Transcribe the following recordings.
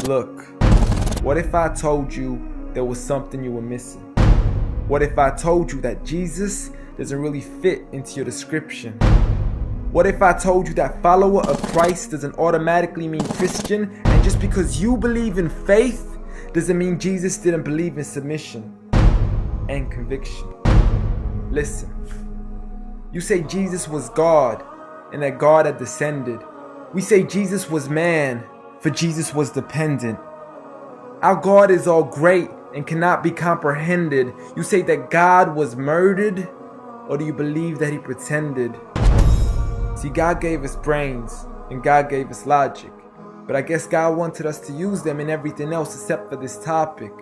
Look, what if I told you there was something you were missing? What if I told you that Jesus doesn't really fit into your description? What if I told you that follower of Christ doesn't automatically mean Christian, and just because you believe in faith doesn't mean Jesus didn't believe in submission and conviction? Listen, you say Jesus was God and that God had descended. We say Jesus was man, for Jesus was dependent. Our God is all great and cannot be comprehended. You say that God was murdered, or do you believe that he pretended? See, God gave us brains and God gave us logic, but I guess God wanted us to use them in everything else except for this topic.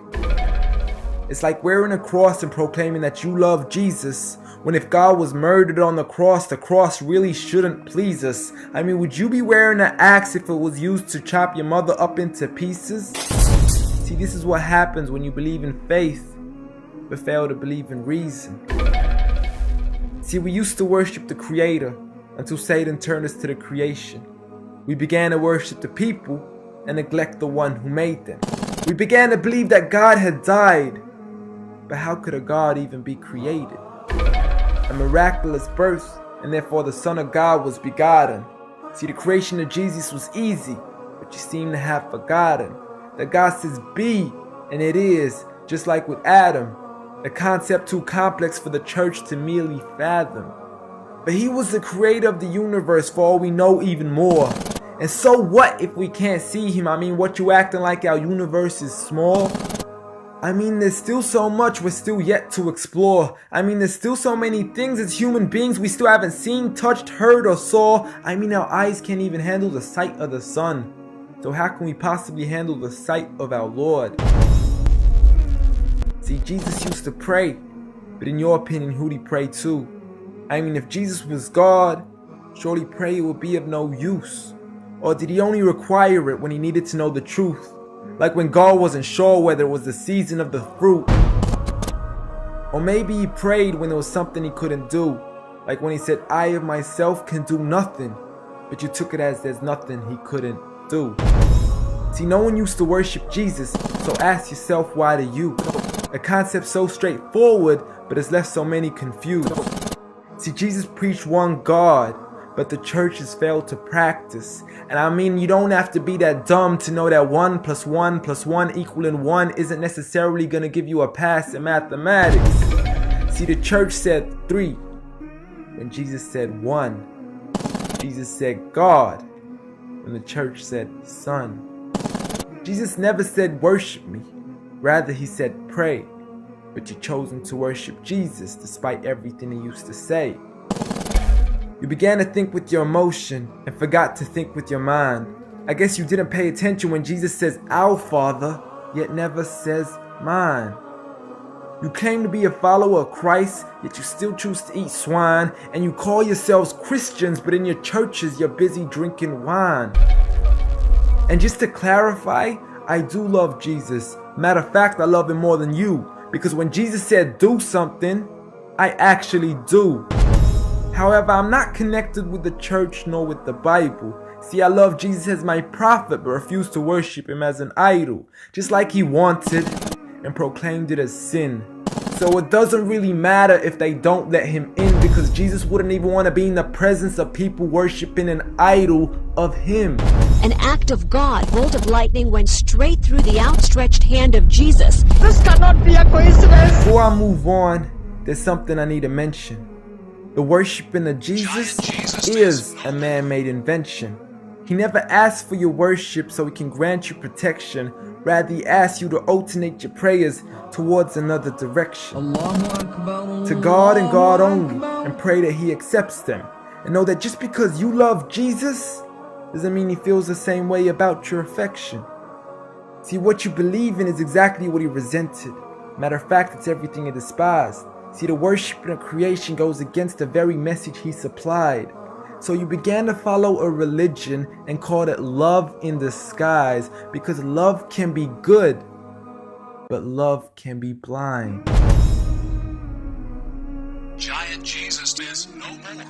It's like wearing a cross and proclaiming that you love Jesus, when if God was murdered on the cross really shouldn't please us. I mean, would you be wearing an axe if it was used to chop your mother up into pieces? See, this is what happens when you believe in faith, but fail to believe in reason. See, we used to worship the Creator until Satan turned us to the creation. We began to worship the people and neglect the one who made them. We began to believe that God had died, but how could a God even be created? A miraculous birth, and therefore the Son of God was begotten. See, the creation of Jesus was easy, but you seem to have forgotten that God says be, and it is, just like with Adam, a concept too complex for the church to merely fathom. But he was the creator of the universe, for all we know, even more. And so what if we can't see him? I mean, what you acting like our universe is small? I mean, there's still so much we're still yet to explore. I mean, there's still so many things as human beings we still haven't seen, touched, heard, or saw. I mean, our eyes can't even handle the sight of the sun. So how can we possibly handle the sight of our Lord? See, Jesus used to pray, but in your opinion, who'd he pray to? I mean, if Jesus was God, surely prayer would be of no use. Or did he only require it when he needed to know the truth? Like when God wasn't sure whether it was the season of the fruit. Or maybe he prayed when there was something he couldn't do. Like when he said, I of myself can do nothing. But you took it as there's nothing he couldn't do. See, no one used to worship Jesus, so ask yourself, why do you? A concept so straightforward, but has left so many confused. See, Jesus preached one God, but the church has failed to practice. And I mean, you don't have to be that dumb to know that 1 + 1 + 1 equaling 1 isn't necessarily going to give you a pass in mathematics. See, the church said 3, when Jesus said 1. Jesus said God, when the church said Son. Jesus never said worship me, rather he said pray. But you've chosen to worship Jesus despite everything he used to say. You began to think with your emotion and forgot to think with your mind. I guess you didn't pay attention when Jesus says our Father, yet never says mine. You claim to be a follower of Christ, yet you still choose to eat swine. And you call yourselves Christians, but in your churches you're busy drinking wine. And just to clarify, I do love Jesus. Matter of fact, I love him more than you. Because when Jesus said do something, I actually do. However, I'm not connected with the church nor with the Bible. See, I love Jesus as my prophet, but refuse to worship him as an idol, just like he wanted and proclaimed it as sin. So it doesn't really matter if they don't let him in, because Jesus wouldn't even want to be in the presence of people worshiping an idol of him. An act of God, bolt of lightning went straight through the outstretched hand of Jesus. This cannot be a coincidence. Before I move on, there's something I need to mention. The worshiping of Jesus is a man-made invention. He never asked for your worship so he can grant you protection. Rather, he asks you to alternate your prayers towards another direction. To God and God only, and pray that he accepts them. And know that just because you love Jesus doesn't mean he feels the same way about your affection. See, what you believe in is exactly what he resented. Matter of fact, it's everything he despised. See, the worship of creation goes against the very message he supplied. So you began to follow a religion and called it love in disguise, because love can be good, but love can be blind. Giant Jesus is no more.